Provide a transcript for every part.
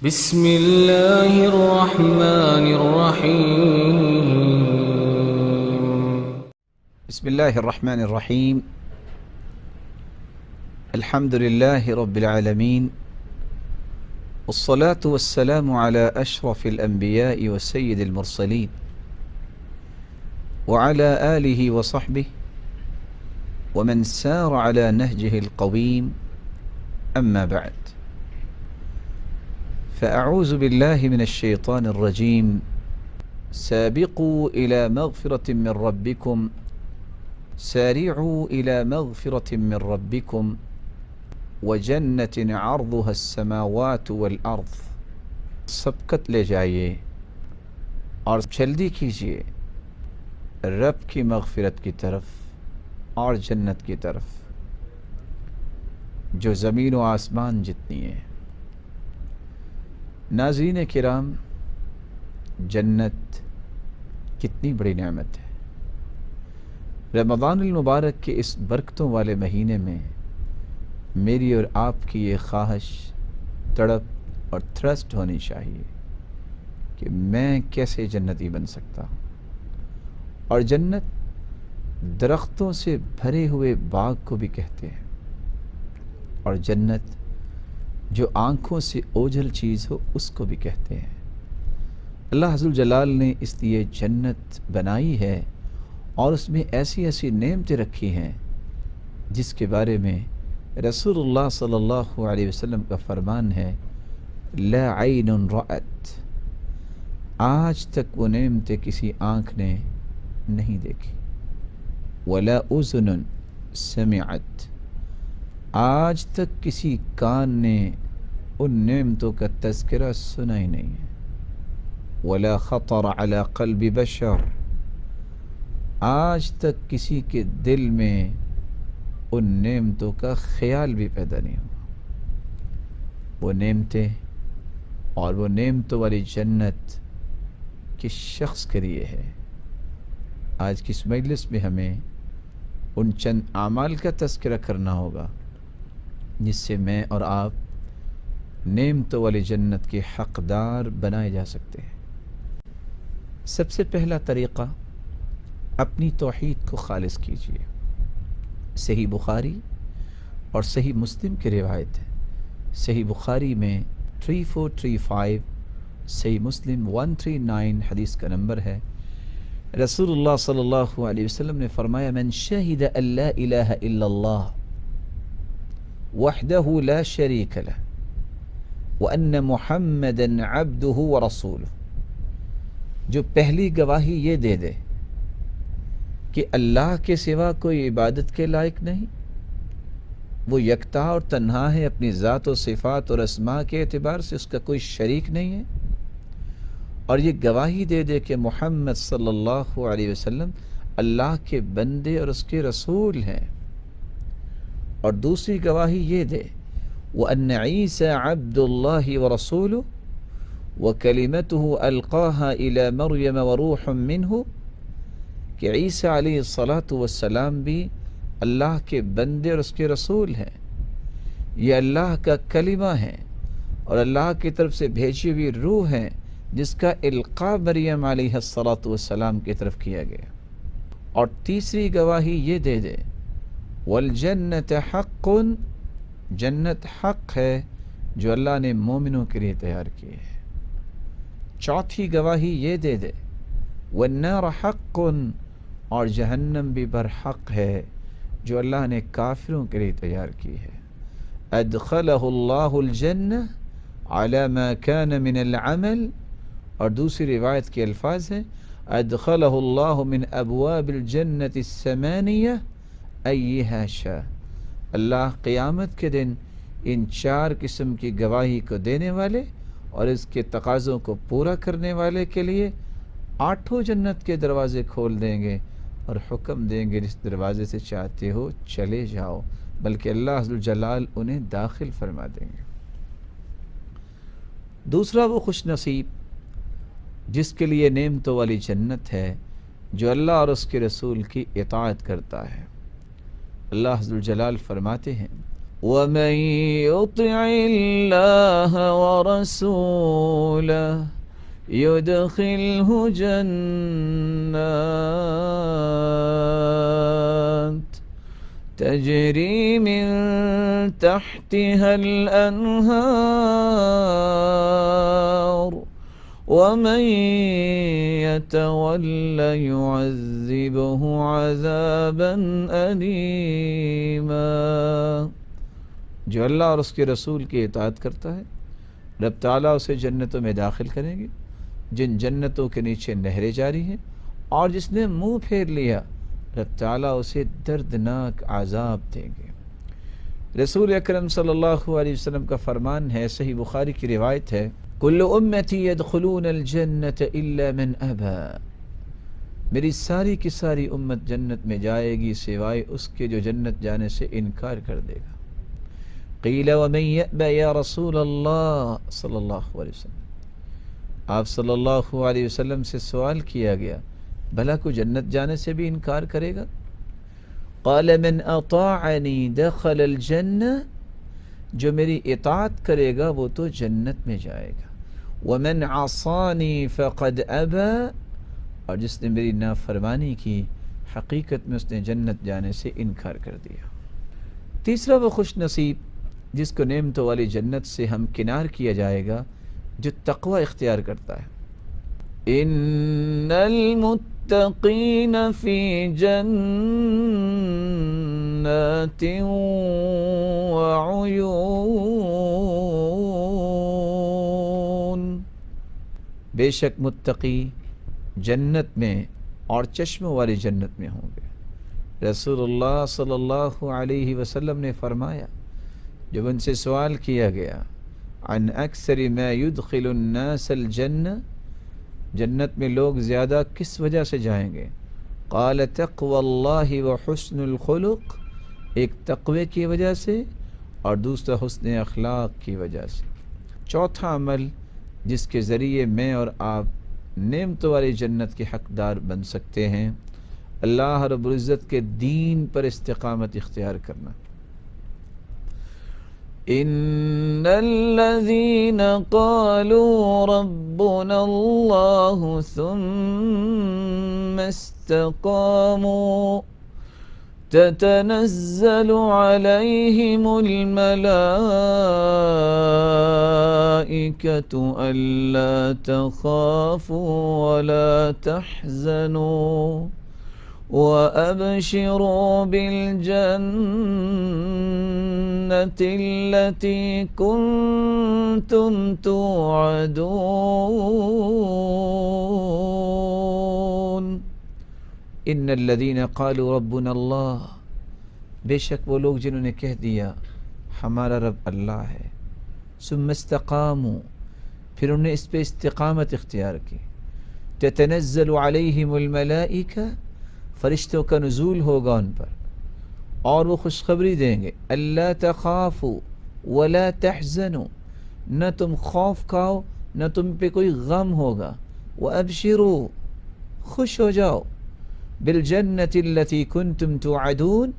بسم اللہ الرحمن الرحیم بسم اللہ الرحمن الرحیم الحمد للہ رب العالمین والصلاة والسلام على أشرف الأنبياء وسيد المرسلين وعلى آله وصحبه ومن سار على نهجه القويم أما بعد فأعوذ بالله من الشيطان الرجيم سابقوا إلى مغفرة من ربكم سارعوا إلى مغفرة من ربكم وجنة عرضها السماوات والأرض سبقت لے جائیے اور جلدی کیجیے رب کی مغفرت کی طرف اور جنت کی طرف جو زمین و آسمان جتنی ہے۔ ناظرین کرام، جنت کتنی بڑی نعمت ہے۔ رمضان المبارک کے اس برکتوں والے مہینے میں میری اور آپ کی یہ خواہش، تڑپ اور تھرسٹ ہونی چاہیے کہ میں کیسے جنتی بن سکتا ہوں۔ اور جنت درختوں سے بھرے ہوئے باغ کو بھی کہتے ہیں، اور جنت جو آنکھوں سے اوجھل چیز ہو اس کو بھی کہتے ہیں۔ اللہ عز وجل نے اس لیے جنت بنائی ہے اور اس میں ایسی ایسی نعمتیں رکھی ہیں جس کے بارے میں رسول اللہ صلی اللہ علیہ وسلم کا فرمان ہے، لا عین رأت، آج تک وہ نعمتیں کسی آنکھ نے نہیں دیکھی، ولا اذن سمعت، آج تک کسی کان نے ان نعمتوں کا تذکرہ سنا ہی نہیں ہے، ولا خطر علی قلب بشر، آج تک کسی کے دل میں ان نعمتوں کا خیال بھی پیدا نہیں ہوا۔ وہ نعمتیں اور وہ نعمتوں والی جنت کس شخص کے لیے ہے؟ آج کس مجلس میں ہمیں ان چند اعمال کا تذکرہ کرنا ہوگا جس سے میں اور آپ نعمتوں والی جنت کے حقدار بنائے جا سکتے ہیں۔ سب سے پہلا طریقہ، اپنی توحید کو خالص کیجیے۔ صحیح بخاری اور صحیح مسلم کی روایت ہے، صحیح بخاری میں 3435، صحیح مسلم 139 حدیث کا نمبر ہے۔ رسول اللہ صلی اللہ علیہ وسلم نے فرمایا، من شہد ان لا الہ الا اللہ وحدہ لا شریک لہ وان محمدا عبدہ ورسولہ، جو پہلی گواہی یہ دے دے کہ اللہ کے سوا کوئی عبادت کے لائق نہیں، وہ یکتا اور تنہا ہے اپنی ذات و صفات اور اسماء کے اعتبار سے، اس کا کوئی شریک نہیں ہے، اور یہ گواہی دے دے کہ محمد صلی اللہ علیہ وسلم اللہ کے بندے اور اس کے رسول ہیں، اور دوسری گواہی یہ دے وَأَنَّ عِيسَى عَبْدُ اللَّهِ وَرَسُولُهُ وَكَلِمَتُهُ أَلْقَاهَا إِلَى مَرْيَمَ وَرُوحٌ مِّنْهُ، کہ عیسیٰ علیہ الصلاۃ بھی اللہ کے بندے اور اس کے رسول ہیں، یہ اللہ کا کلمہ ہے اور اللہ کی طرف سے بھیجی ہوئی روح ہے جس کا القاء مریم علیہ الصلاۃ کی طرف کیا گیا۔ اور تیسری گواہی یہ دے دے والجنت حق، جنت حق ہے جو اللہ نے مومنوں کے لیے تیار کی ہے۔ چوتھی گواہی یہ دے دے والنار حق، اور جہنم بھی برحق ہے جو اللہ نے کافروں کے لیے تیار کی ہے۔ ادخلہ اللہ الجنہ علی ما کان من العمل، اور دوسری روایت کے الفاظ ہیں ادخلہ اللہ من ابواب الجنة الثمانیہ ایہا شاء، اللہ قیامت کے دن ان چار قسم کی گواہی کو دینے والے اور اس کے تقاضوں کو پورا کرنے والے کے لیے 8 جنت کے دروازے کھول دیں گے اور حکم دیں گے جس دروازے سے چاہتے ہو چلے جاؤ، بلکہ اللہ عز وجل انہیں داخل فرما دیں گے۔ دوسرا وہ خوش نصیب جس کے لیے نعمتوں والی جنت ہے، جو اللہ اور اس کے رسول کی اطاعت کرتا ہے۔ اللہ عز وجل فرماتے ہیں ومن يطع الله ورسوله يدخله جنات تجري من تحتها الأنهار ومن يتول يعذبه عذابا أليما. جو اللہ اور اس کے رسول کی اطاعت کرتا ہے رب تعالیٰ اسے جنتوں میں داخل کریں گے جن جنتوں کے نیچے نہریں جاری ہیں، اور جس نے منہ پھیر لیا رب تعالیٰ اسے دردناک عذاب دیں گے. رسول اکرم صلی اللہ علیہ وسلم کا فرمان ہے، صحیح بخاری کی روایت ہے، کل امتی يدخلون الجنة الا من ابا. میری ساری کی ساری امت جنت میں جائے گی سوائے اس کے جو جنت جانے سے انکار کر دے گا. قیل ومن یأبى یا رسول اللہ صلی اللہ علیہ وسلم. آپ صلی اللہ علیہ وسلم سے سوال کیا گیا بھلا کو جنت جانے سے بھی انکار کرے گا؟ قال من اطاعنی دخل الجنہ، جو میری اطاعت کرے گا وہ تو جنت میں جائے گا. ومن عصانی فقد ابى، اور جس نے میری نافرمانی کی حقیقت میں اس نے جنت جانے سے انکار کر دیا. تیسرا وہ خوش نصیب جس کو نعمتوں والی جنت سے ہمکنار کیا جائے گا جو تقوی اختیار کرتا ہے. ان المتقین فی جنات وعیون، بے شک متقی جنت میں اور چشموں والی جنت میں ہوں گے. رسول اللہ صلی اللہ علیہ وسلم نے فرمایا جب ان سے سوال کیا گیا عن اکثر ما يدخل الناس الجنہ، جنت میں لوگ زیادہ کس وجہ سے جائیں گے؟ قال تقوى اللہ وحسن الخلق، ایک تقوی کی وجہ سے اور دوسرا حسن اخلاق کی وجہ سے. چوتھا عمل جس کے ذریعے میں اور آپ نعمتوں والی جنت کے حقدار بن سکتے ہیں، اللہ رب العزت کے دین پر استقامت اختیار کرنا. ان الذين قالوا ربنا الله ثم استقاموا تتنزل عليهم الملائكة ألا تخافوا ولا تحزنوا وأبشروا بالجنة التي كنتم توعدون. ان الذين قالوا ربنا اللہ، بے شک وہ لوگ جنہوں نے کہہ دیا ہمارا رب اللہ ہے، ثم استقاموا، پھر انہوں نے اس پہ استقامت اختیار کی. تتنزل علیہم الملائکہ، فرشتوں کا نزول ہوگا ان پر اور وہ خوشخبری دیں گے. اللہ تخافوا ولا تحزنوا، نہ تم خوف کھاؤ نہ تم پہ کوئی غم ہوگا. وابشروا، خوش ہو جاؤ. بالجنة التي كنتم توعدون،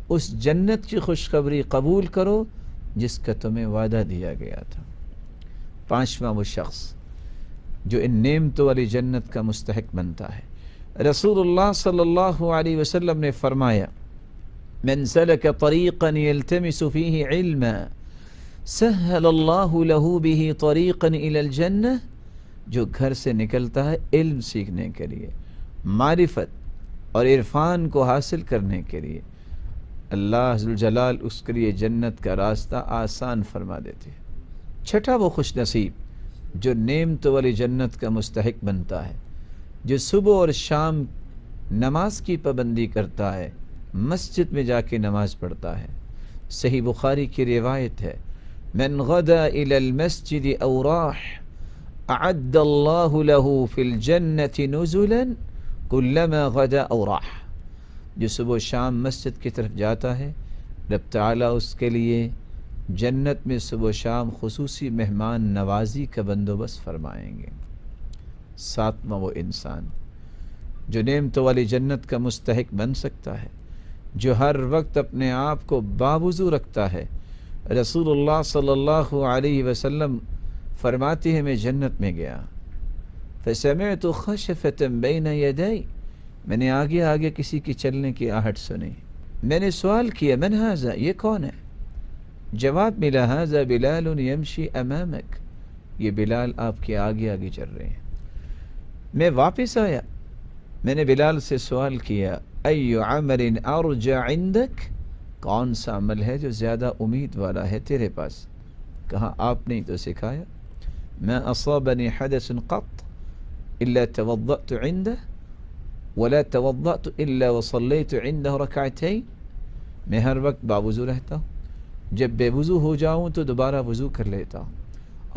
اس جنت کی خوشخبری قبول کرو جس کا تمہیں وعدہ دیا گیا تھا. پانچواں وہ شخص جو ان نعمتوں والی جنت کا مستحق بنتا ہے. رسول اللہ صلی اللہ علیہ وسلم نے فرمایا من سلک طریقا یلتمس فیہ علما سہل اللہ له به طریقا الی الجنہ، جو گھر سے نکلتا ہے علم سیکھنے کے لیے، معرفت اور عرفان کو حاصل کرنے کے لیے، اللہ ذوالجلال اس کے لیے جنت کا راستہ آسان فرما دیتے ہیں. چھٹا وہ خوش نصیب جو نعمتوں والی جنت کا مستحق بنتا ہے، جو صبح اور شام نماز کی پابندی کرتا ہے، مسجد میں جا کے نماز پڑھتا ہے. صحیح بخاری کی روایت ہے من غدا الى المسجد او راح اعد اللہ له فی الجنة نزلا کلما غدا او راح، جو صبح و شام مسجد کی طرف جاتا ہے رب تعالیٰ اس کے لیے جنت میں صبح و شام خصوصی مہمان نوازی کا بندوبست فرمائیں گے. ساتواں وہ انسان جو نعمتوں والی جنت کا مستحق بن سکتا ہے، جو ہر وقت اپنے آپ کو باوضو رکھتا ہے رسول اللہ صلی اللہ علیہ وسلم فرماتے ہیں میں جنت میں گیا، فسمعت خشفة بین یدی، میں نے آگے آگے کسی کی چلنے کی آہٹ سنی، میں نے سوال کیا من ھذا، یہ کون ہے؟ جواب ملا ھذا بلال یمشی امامک، یہ بلال آپ کے آگے آگے چل رہے ہیں۔ میں واپس آیا، میں نے بلال سے سوال کیا ای عمل ارجع عندک، کون سا عمل ہے جو زیادہ امید والا ہے تیرے پاس؟ کہا آپ نے تو سکھایا، ما اصابنی حدث قط الا توضأت عنده ولا توضأت الا وصليت عنده ركعتين، میں ہر وقت باوضو رہتا ہوں، جب بے وضو ہو جاؤں تو دوبارہ وضو کر لیتا ہوں،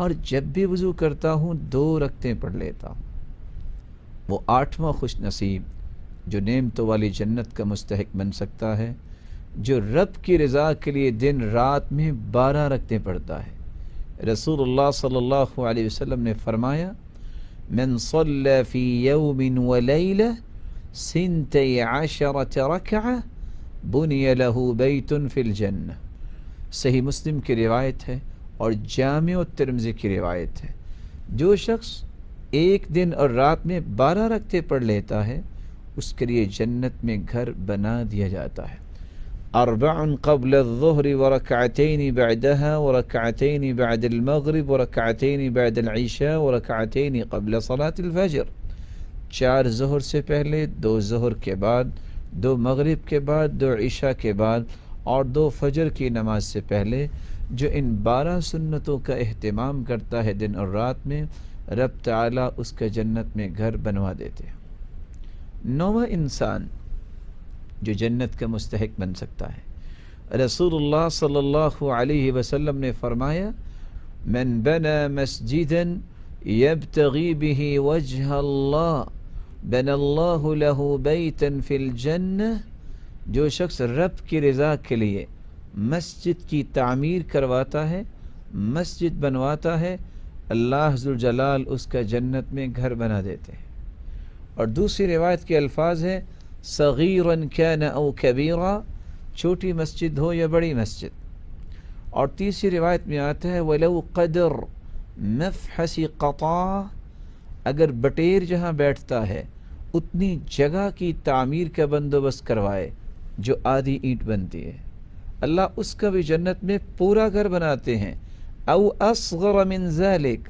اور جب بھی وضو کرتا ہوں 2 رکعتیں پڑھ لیتا ہوں۔ وہ 8واں خوش نصیب جو نعمتوں والی جنت کا مستحق بن سکتا ہے، جو رب کی رضا کے لیے دن رات میں 12 رکعتیں پڑھتا ہے۔ رسول اللہ صلی اللہ علیہ وسلم نے فرمایا من صلی فی یوم ولیلہ 12 رکعہ بنی لہ بیت فی الجنہ، صحیح مسلم کی روایت ہے اور جامع ترمذی کی روایت ہے۔ جو شخص ایک دن اور رات میں 12 رکعتیں پڑھ لیتا ہے، اس کے لیے جنت میں گھر بنا دیا جاتا ہے۔ 4 قبل الظہر ورکعتین بعدها ورکعتین بعد المغرب ورکعتین بعد العشاء ورکعتین قبل صلاة الفجر، 4 ظہر سے پہلے، 2 ظہر کے بعد، 2 مغرب کے بعد، 2 عشاء کے بعد اور 2 فجر کی نماز سے پہلے۔ جو ان 12 سنتوں کا اہتمام کرتا ہے دن اور رات میں، رب تعالیٰ اس کا جنت میں گھر بنوا دیتے ہیں۔ 9واں انسان جو جنت کا مستحق بن سکتا ہے، رسول اللہ صلی اللہ علیہ وسلم نے فرمایا من بنى مسجدا يبتغي به وجه الله بنى الله له بیتا فی الجنہ، جو شخص رب کی رضا کے لیے مسجد کی تعمیر کرواتا ہے، مسجد بنواتا ہے، اللہ ذوالجلال اس کا جنت میں گھر بنا دیتے ہیں۔ اور دوسری روایت کے الفاظ ہیں صغیرا کان او کبیرا، چھوٹی مسجد ہو یا بڑی مسجد۔ اور تیسری روایت میں آتا ہے ولو قدر مفحص قطا، اگر بٹیر جہاں بیٹھتا ہے اتنی جگہ کی تعمیر کا بندوبست کروائے جو آدھی اینٹ بنتی ہے، اللہ اس کا بھی جنت میں پورا گھر بناتے ہیں۔ او اصغر من ذلک،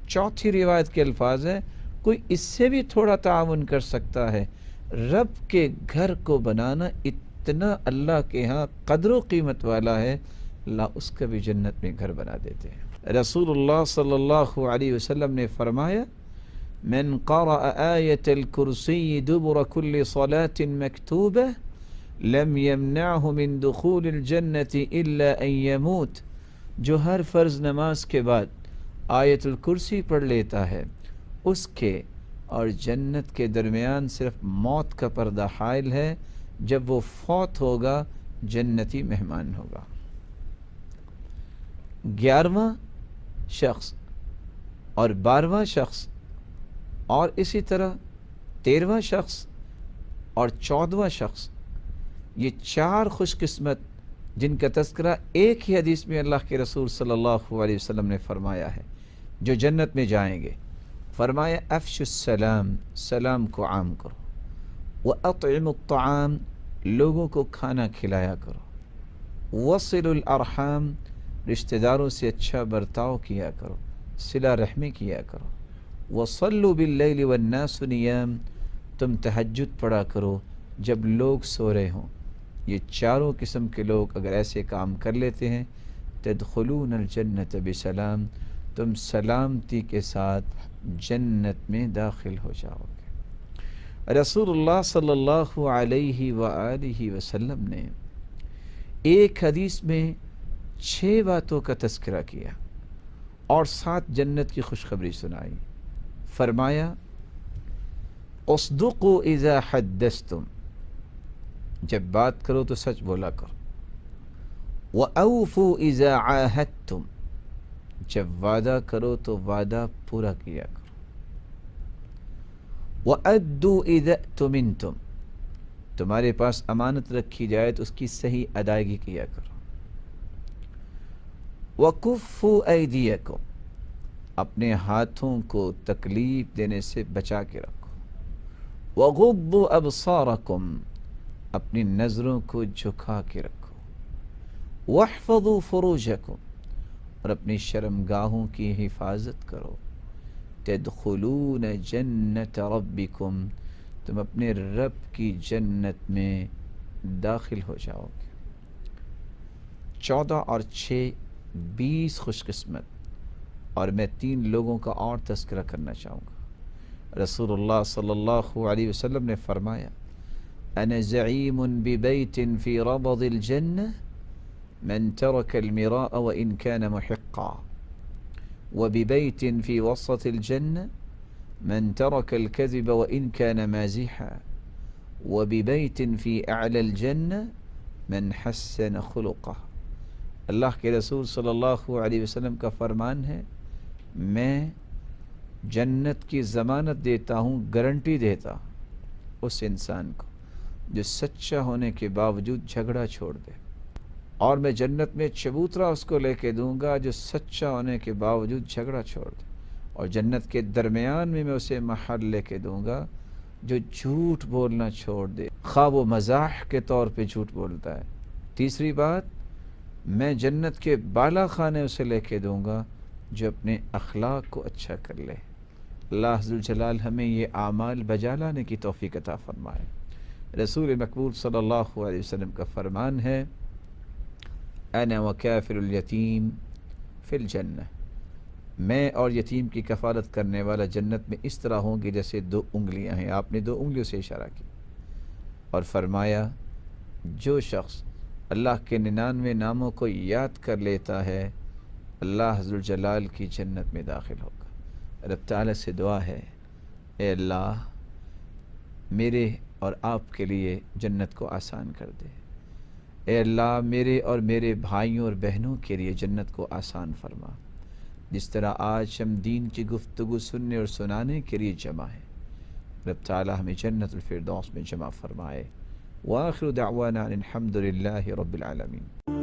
چوتھی روایت کے الفاظ ہیں کوئی اس سے بھی تھوڑا تعاون کر سکتا ہے، رب کے گھر کو بنانا اتنا اللہ کے ہاں قدر و قیمت والا ہے، اللہ اس کا بھی جنت میں گھر بنا دیتے ہیں۔ رسول اللہ صلی اللہ علیہ وسلم نے فرمایا من قرأ آیت الکرسی دبر کل صلاة مکتوبہ لم يمنعه من دخول الجنة الا ان يموت، جو ہر فرض نماز کے بعد آیت الکرسی پڑھ لیتا ہے، اس کے اور جنت کے درمیان صرف موت کا پردہ حائل ہے، جب وہ فوت ہوگا جنتی مہمان ہوگا۔ 11واں شخص اور 12واں شخص اور اسی طرح 13واں شخص اور 14واں شخص، یہ 4 خوش قسمت جن کا تذکرہ ایک ہی حدیث میں اللہ کے رسول صلی اللہ علیہ وسلم نے فرمایا ہے، جو جنت میں جائیں گے۔ فرمایا افش السلام، سلام کو عام کرو، وَأَطْعِمُ الطَّعَامِ، لوگوں کو کھانا کھلایا کرو، وَصِلُ الْأَرْحَامِ، رشتہ داروں سے اچھا برتاؤ کیا کرو، صلہ رحمی کیا کرو، وَصَلُّوا بِاللَّيْلِ وَالنَّاسُ نِيَامٌ، تم تہجد پڑھا کرو جب لوگ سو رہے ہوں۔ یہ 4 قسم کے لوگ اگر ایسے کام کر لیتے ہیں تدخلون الجنت بسلام، تم سلامتی کے ساتھ جنت میں داخل ہو جاؤ گے۔ رسول اللہ صلی اللہ علیہ وآلہ وسلم نے ایک حدیث میں 6 باتوں کا تذکرہ کیا اور 7 جنت کی خوشخبری سنائی۔ فرمایا اصدقوا اذا حدثتم، جب بات کرو تو سچ بولا کرو، وَأَوْفُوا إِذَا عَاهَدتُّمْ، جب وعدہ کرو تو وعدہ پورا کیا کرو، وَأَدُّوا إِذَا اؤْتُمِنْتُمْ، تمہارے پاس امانت رکھی جائے تو اس کی صحیح ادائیگی کیا کرو، وَكُفُّوا أَيْدِيَكُمْ، اپنے ہاتھوں کو تکلیف دینے سے بچا کے رکھو. وَغُضُّوا أَبْصَارَكُمْ، اپنی نظروں کو جھکا کے رکھو. وَاحْفَظُوا فُرُوجَكُمْ، اور اپنی شرمگاہوں کی حفاظت کرو. تَدْخُلُونَ جَنَّةَ رَبِّكُمْ، تم اپنے رب کی جنت میں داخل ہو جاؤ گے. 14 اور 6 20 خوش قسمت. اور میں 3 لوگوں کا اور تذکرہ کرنا چاہوں گا. رسول اللہ صلی اللہ علیہ وسلم نے فرمایا انا زعیم ببیت فی ربض الجنہ من ترک المراء وان كان محقا وببیت فی وسط الجنہ من ترک الكذب وان كان مازحا وببیت فی اعلی الجنہ من حسن خلقہ. اللہ کے رسول صلی اللہ علیہ وسلم کا فرمان ہے، میں جنت کی ضمانت دیتا ہوں، گارنٹی دیتا ہوں اس انسان کو جو سچا ہونے کے باوجود جھگڑا چھوڑ دے، اور میں جنت میں چبوترا اس کو لے کے دوں گا جو سچا ہونے کے باوجود جھگڑا چھوڑ دے، اور جنت کے درمیان میں اسے محل لے کے دوں گا جو جھوٹ بولنا چھوڑ دے، خواہ وہ مزاح کے طور پہ جھوٹ بولتا ہے. تیسری بات، میں جنت کے بالا خانے اسے لے کے دوں گا جو اپنے اخلاق کو اچھا کر لے. اللہ ذوالجلال ہمیں یہ اعمال بجا لانے کی توفیق عطا فرمائے. رسول مقبول صلی اللہ علیہ وسلم کا فرمان ہے انا وکافل الیتیم فی الجنہ، میں اور یتیم کی کفالت کرنے والا جنت میں اس طرح ہوں گے جیسے 2 انگلیاں ہیں. آپ نے 2 انگلیوں سے اشارہ کیا اور فرمایا جو شخص اللہ کے 99 ناموں کو یاد کر لیتا ہے اللہ ذوالجلال کی جنت میں داخل ہوگا. رب تعالیٰ سے دعا ہے، اے اللہ میرے اور آپ کے لیے جنت کو آسان کر دے. اے اللہ میرے اور میرے بھائیوں اور بہنوں کے لیے جنت کو آسان فرما. جس طرح آج ہم دین کی گفتگو سننے اور سنانے کے لیے جمع ہیں، رب تعالیٰ ہمیں جنت الفردوس میں جمع فرمائے. وآخر دعوانا الحمد للہ رب العالمین.